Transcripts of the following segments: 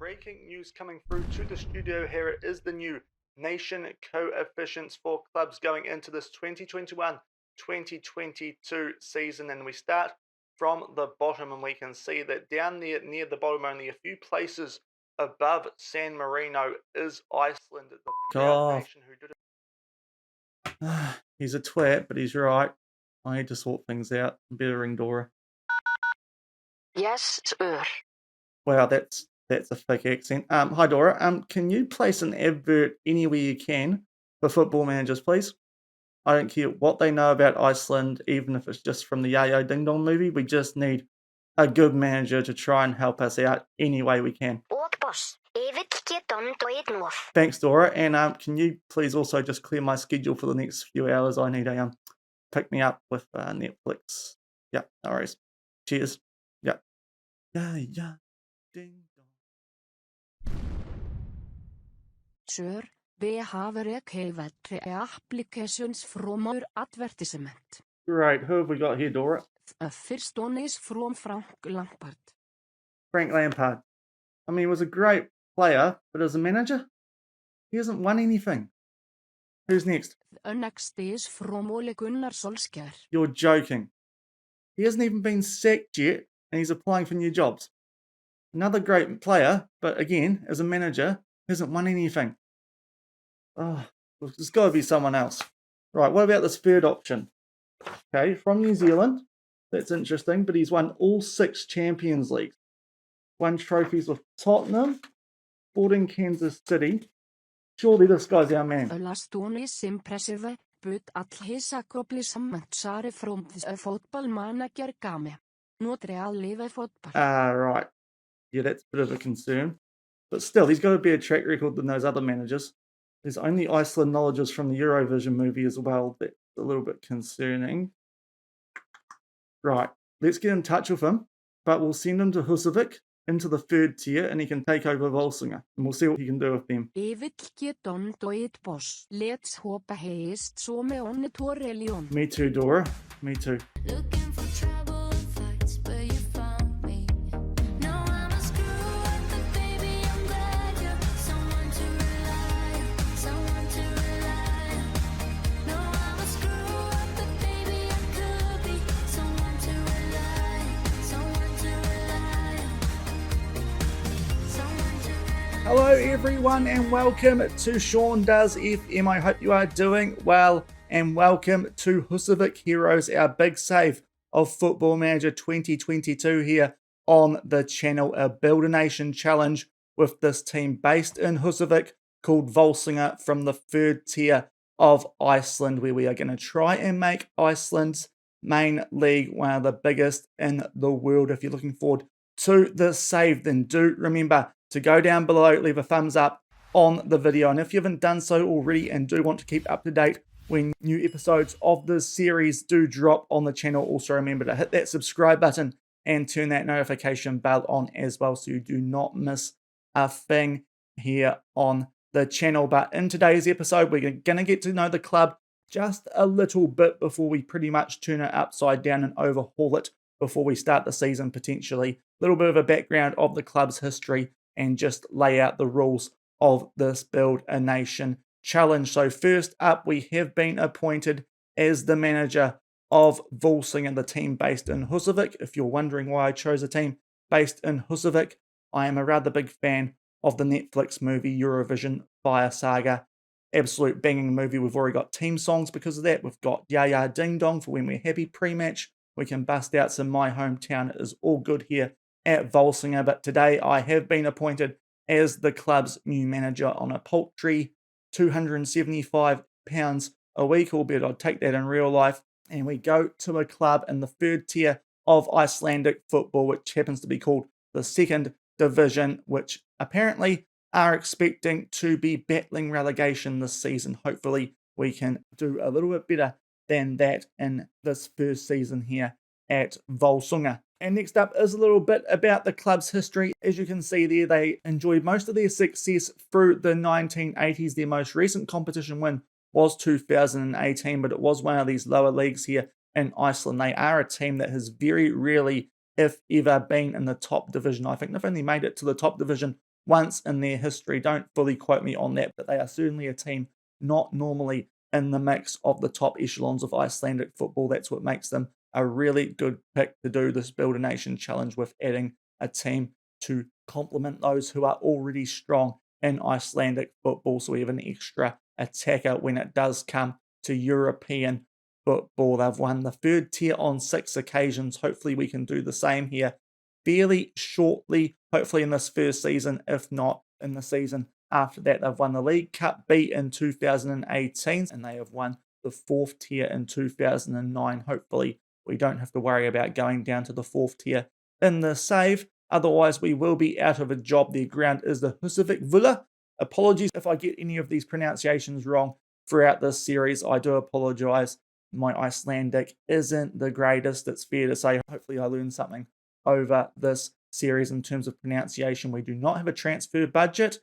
breaking news coming through to the studio here. It is the new nation coefficients for clubs going into this 2021-2022 season, and we start from the bottom, and we can see that down there near the bottom, only a few places above San Marino is Iceland, the proud nation who did it. He's a twat, but he's right. I need to sort things out. Better ring Dora. Yes, sir. Wow, that's a thick accent. Hi Dora. Can you place an advert anywhere you can for football managers, please? I don't care what they know about Iceland, even if it's just from the Yayo Ding Dong movie. We just need a good manager to try and help us out any way we can. Thanks, Dora. And can you please also just clear my schedule for the next few hours? I need a pick me up with Netflix. Yeah, no worries. Cheers. Yeah. Yeah. Ding dong. Sir, we have requested applications from our advertisement. Great. Who have we got here, Dora? The first one is from Frank Lampard. Frank Lampard. I mean, he was a great player, but as a manager, he hasn't won anything. Who's next? The next is from Ole Gunnar Solskjaer. You're joking. He hasn't even been sacked yet, and he's applying for new jobs. Another great player, but again, as a manager, hasn't won anything. Oh, there's got to be someone else. Right, what about this third option? Okay, from New Zealand. That's interesting, but he's won all 6 Champions Leagues. Won trophies with Tottenham, Sporting Kansas City. Surely this guy's our man. The last one is impressive, but at his accomplishments are from the football manager game. Not real live football. Right. Yeah, that's a bit of a concern. But still, he's got a better track record than those other managers. There's only Iceland knowledges from the Eurovision movie as well. That's a little bit concerning. Right, let's get in touch with him. But we'll send him to Husavik into the 3rd tier, and he can take over Volsungur. And we'll see what he can do with them. Let's hope he is so me. Me too, Dora. Me too. Looking for trouble and fights, but you found me. Now I'm a screw up, but baby, I'm glad you're someone to rely on, someone to rely on. No, I'm a screw up, but baby, I could be someone to rely on, someone to rely on, someone to rely on. Hello, everyone, and welcome to Shaun Does FM. I hope you are doing well. And welcome to Husavik Heroes, our big save of Football Manager 2022 here on the channel. A Build a Nation challenge with this team based in Husavik called Volsungur from the 3rd tier of Iceland, where we are going to try and make Iceland's main league one of the biggest in the world. If you're looking forward to this save, then do remember to go down below, leave a thumbs up on the video. And if you haven't done so already and do want to keep up to date when new episodes of this series do drop on the channel, also remember to hit that subscribe button and turn that notification bell on as well so you do not miss a thing here on the channel. But in today's episode, we're going to get to know the club just a little bit before we pretty much turn it upside down and overhaul it before we start the season potentially. A little bit of a background of the club's history and just lay out the rules of this Build a Nation challenge. So first up, we have been appointed as the manager of Volsungur, the team based in Husavik. If you're wondering why I chose a team based in Husavik, I am a rather big fan of the Netflix movie Eurovision Fire Saga. Absolute banging movie. We've already got team songs because of that. We've got Yaya Ding Dong for when we're happy pre-match. We can bust out some My Hometown. It is all good here at Volsungur. But today I have been appointed as the club's new manager on a paltry £275 a week, albeit I'd take that in real life. And we go to a club in the 3rd tier of Icelandic football, which happens to be called the 2nd division, which apparently are expecting to be battling relegation this season. Hopefully we can do a little bit better than that in this first season here at Volsungur. And next up is a little bit about the club's history. As you can see there, they enjoyed most of their success through the 1980s. Their most recent competition win was 2018, but it was one of these lower leagues here in Iceland. They are a team that has very rarely, if ever, been in the top division. I think they've only made it to the top division once in their history. Don't fully quote me on that, but they are certainly a team not normally in the mix of the top echelons of Icelandic football. That's what makes them a really good pick to do this Build a Nation challenge with, adding a team to complement those who are already strong in Icelandic football. So we have an extra attacker when it does come to European football. They've won the third tier on 6 occasions. Hopefully we can do the same here fairly shortly, hopefully in this first season, if not in the season after that. They've won the League Cup B in 2018, and they have won the 4th tier in 2009. Hopefully we don't have to worry about going down to the 4th tier in the save. Otherwise, we will be out of a job. Their ground is the Husavik Heroes. Apologies if I get any of these pronunciations wrong throughout this series. I do apologize. My Icelandic isn't the greatest, it's fair to say. Hopefully I learned something over this series in terms of pronunciation. We do not have a transfer budget,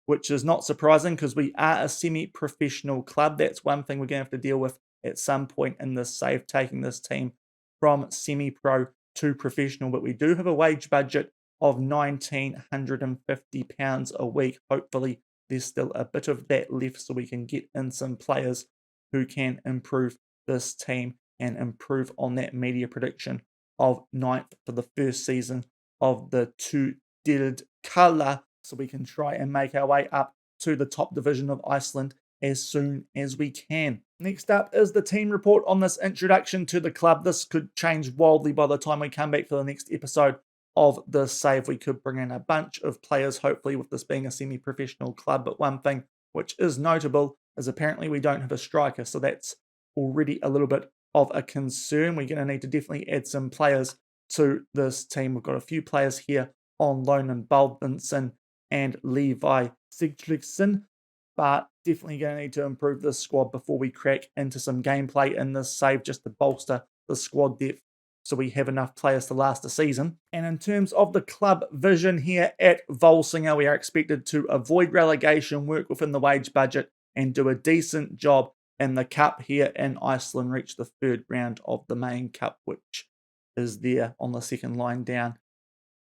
which is not surprising because we are a semi-professional club. That's one thing we're going to have to deal with at some point in this save, taking this team from semi-pro to professional. But we do have a wage budget of £1,950 a week. Hopefully there's still a bit of that left so we can get in some players who can improve this team and improve on that media prediction of 9th for the first season of the 2 Build Kala, so we can try and make our way up to the top division of Iceland as soon as we can. Next up is the team report on this introduction to the club. This could change wildly by the time we come back for the next episode of the save. We could bring in a bunch of players, hopefully, with this being a semi-professional club. But one thing which is notable is apparently we don't have a striker, so that's already a little bit of a concern. We're going to need to definitely add some players to this team. We've got a few players here on loan in Baldvinsson and Levi Sigtryggsson, but definitely going to need to improve this squad before we crack into some gameplay in this save, just to bolster the squad depth so we have enough players to last a season. And in terms of the club vision here at Volsungur, we are expected to avoid relegation, work within the wage budget, and do a decent job in the cup here in Iceland, reach the 3rd round of the main cup, which is there on the second line down.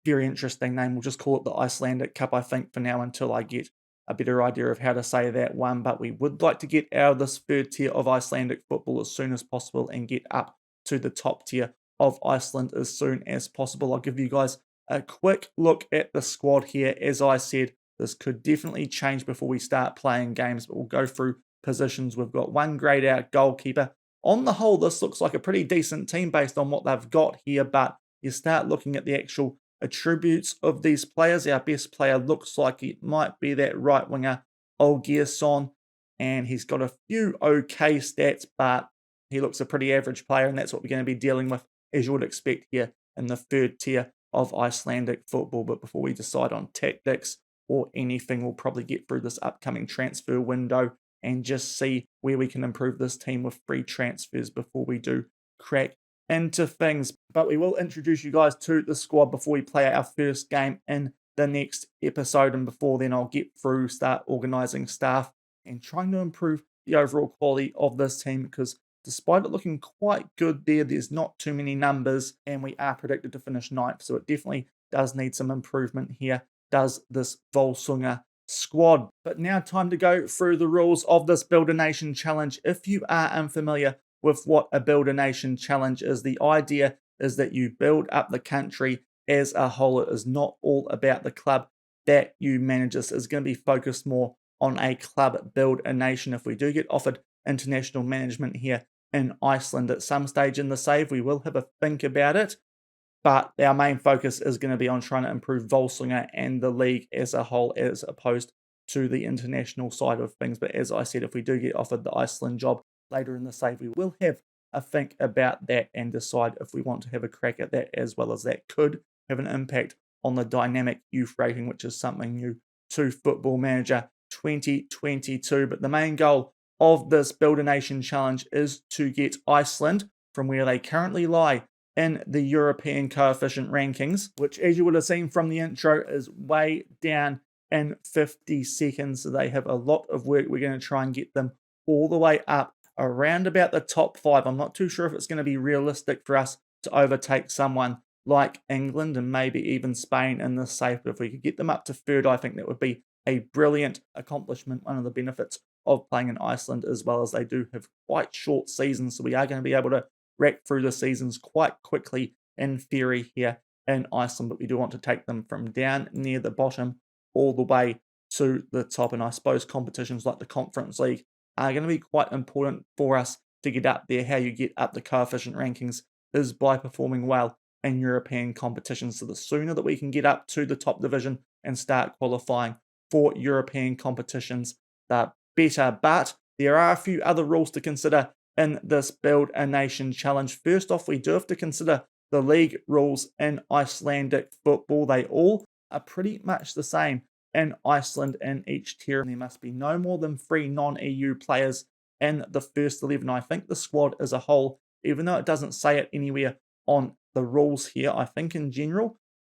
Very interesting name. We'll just call it the Icelandic Cup, I think, for now, until I get a better idea of how to say that one. But we would like to get out of this 3rd tier of Icelandic football as soon as possible and get up to the top tier of Iceland as soon as possible. I'll give you guys a quick look at the squad here. As I said, this could definitely change before we start playing games, but we'll go through positions. We've got one grayed out goalkeeper. On the whole, this looks like a pretty decent team based on what they've got here, but you start looking at the actual attributes of these players. Our best player looks like it might be that right winger, Olgierson, and he's got a few okay stats, but he looks a pretty average player, and that's what we're going to be dealing with, as you would expect here in the 3rd tier of Icelandic football. But before we decide on tactics or anything, we'll probably get through this upcoming transfer window and just see where we can improve this team with free transfers before we do crack into things. But we will introduce you guys to the squad before we play our first game in the next episode. And before then, I'll get through, start organising staff and trying to improve the overall quality of this team, because despite it looking quite good there's not too many numbers, and we are predicted to finish 9th. So it definitely does need some improvement here, does this Volsungur squad. But now time to go through the rules of this Build a Nation challenge. If you are unfamiliar with what a Build a Nation challenge is, the idea is that you build up the country as a whole. It is not all about the club that you manage. This is going to be focused more on a club Build a Nation. If we do get offered international management here in Iceland at some stage in the save, we will have a think about it. But our main focus is going to be on trying to improve Volsungur and the league as a whole, as opposed to the international side of things. But as I said, if we do get offered the Iceland job later in the save, we will have a think about that and decide if we want to have a crack at that, as well as that could have an impact on the dynamic youth rating, which is something new to Football Manager 2022. But the main goal of this Build a Nation challenge is to get Iceland from where they currently lie in the European Coefficient rankings, which, as you would have seen from the intro, is way down in 50 seconds. So they have a lot of work. We're going to try and get them all the way up around about the top 5. I'm not too sure if it's going to be realistic for us to overtake someone like England and maybe even Spain in this safe. But if we could get them up to third, I think that would be a brilliant accomplishment. One of the benefits of playing in Iceland, as well as they do have quite short seasons, so we are going to be able to rack through the seasons quite quickly in theory here in Iceland. But we do want to take them from down near the bottom all the way to the top. And I suppose competitions like the Conference League are going to be quite important for us to get up there. How you get up the coefficient rankings is by performing well in European competitions. So the sooner that we can get up to the top division and start qualifying for European competitions, the better. But there are a few other rules to consider in this Build a Nation challenge. First off, we do have to consider the league rules in Icelandic football. They all are pretty much the same in Iceland in each tier. And there must be no more than 3 non-EU players in the first 11. I think the squad as a whole, even though it doesn't say it anywhere on the rules here, I think in general,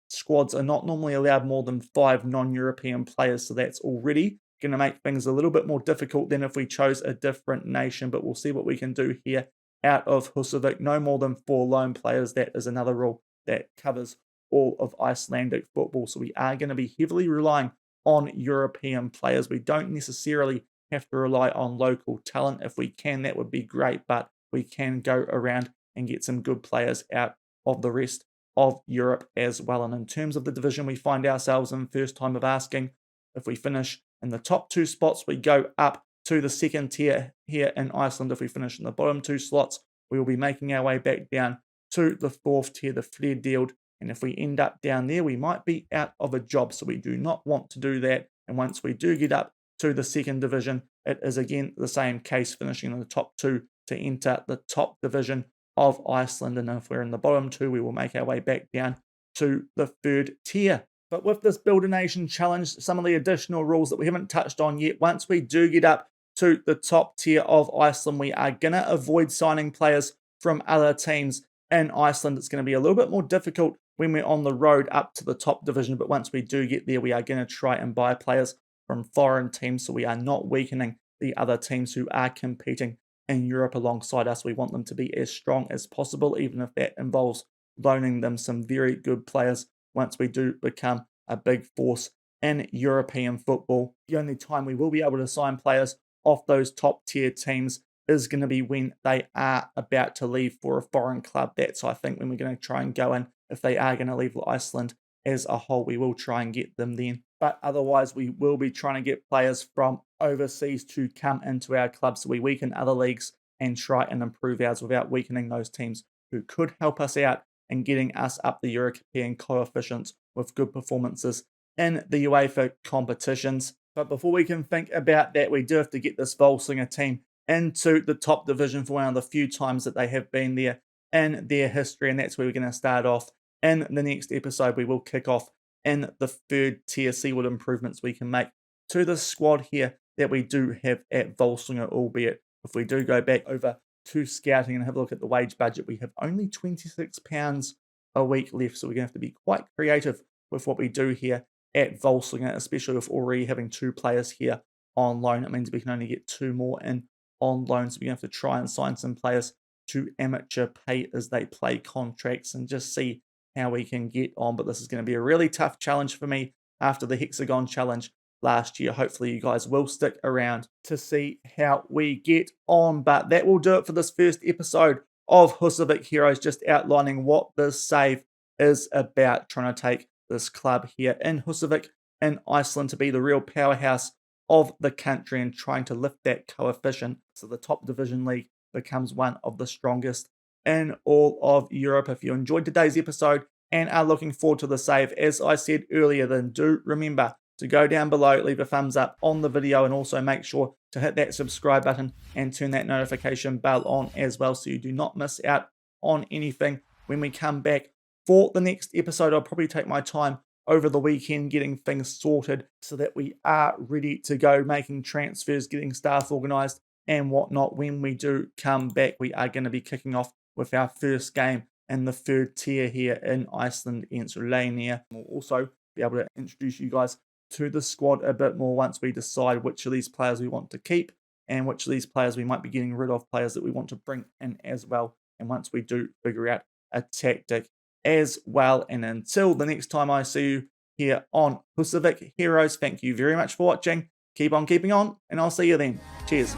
squads are not normally allowed more than 5 non-European players. So that's already going to make things a little bit more difficult than if we chose a different nation. But we'll see what we can do here out of Husavik. No more than 4 lone players. That is another rule that covers all of Icelandic football. So we are going to be heavily relying on European players. We don't necessarily have to rely on local talent. If we can, that would be great, but we can go around and get some good players out of the rest of Europe as well. And in terms of the division we find ourselves in, first time of asking, if we finish in the top 2 spots, we go up to the second tier here in Iceland. If we finish in the bottom 2 slots, we will be making our way back down to the 4th tier, the Fledield. And if we end up down there, we might be out of a job. So we do not want to do that. And once we do get up to the second division, it is again the same case, finishing in the top 2 to enter the top division of Iceland. And if we're in the bottom 2, we will make our way back down to the 3rd tier. But with this Build a Nation challenge, some of the additional rules that we haven't touched on yet, once we do get up to the top tier of Iceland, we are going to avoid signing players from other teams in Iceland. It's going to be a little bit more difficult when we're on the road up to the top division, but once we do get there, we are going to try and buy players from foreign teams, so we are not weakening the other teams who are competing in Europe alongside us. We want them to be as strong as possible, even if that involves loaning them some very good players once we do become a big force in European football. The only time we will be able to sign players off those top tier teams is going to be when they are about to leave for a foreign club. That's, I think, when we're going to try and go in. If they are going to leave Iceland as a whole, we will try and get them then. But otherwise, we will be trying to get players from overseas to come into our club, so we weaken other leagues and try and improve ours without weakening those teams who could help us out in getting us up the European coefficients with good performances in the UEFA competitions. But before we can think about that, we do have to get this Volsungur team into the top division for one of the few times that they have been there in their history, and that's where we're going to start off. In the next episode, we will kick off in the 3rd tier, see what improvements we can make to the squad here that we do have at Volsungur, albeit if we do go back over to scouting and have a look at the wage budget, we have only £26 a week left, so we're going to have to be quite creative with what we do here at Volsungur, especially with already having 2 players here on loan. It means we can only get 2 more in on loan, so we're going to have to try and sign some players to amateur pay as they play contracts and just see how we can get on. But this is going to be a really tough challenge for me after the Hexagon challenge last year. Hopefully you guys will stick around to see how we get on. But that will do it for this first episode of Husavik Heroes, just outlining what this save is about, trying to take this club here in Husavik in Iceland to be the real powerhouse of the country and trying to lift that coefficient so the top division league becomes one of the strongest in all of Europe. If you enjoyed today's episode and are looking forward to the save, as I said earlier, then do remember to go down below, leave a thumbs up on the video, and also make sure to hit that subscribe button and turn that notification bell on as well, so you do not miss out on anything when we come back for the next episode. I'll probably take my time over the weekend getting things sorted so that we are ready to go, making transfers, getting staff organised and whatnot. When we do come back, we are going to be kicking off with our first game in the 3rd tier here in Iceland against Rulania. We'll also be able to introduce you guys to the squad a bit more once we decide which of these players we want to keep and which of these players we might be getting rid of, players that we want to bring in as well. And once we do figure out a tactic as well. And until the next time I see you here on Husavik Heroes, thank you very much for watching. Keep on keeping on, and I'll see you then. Cheers.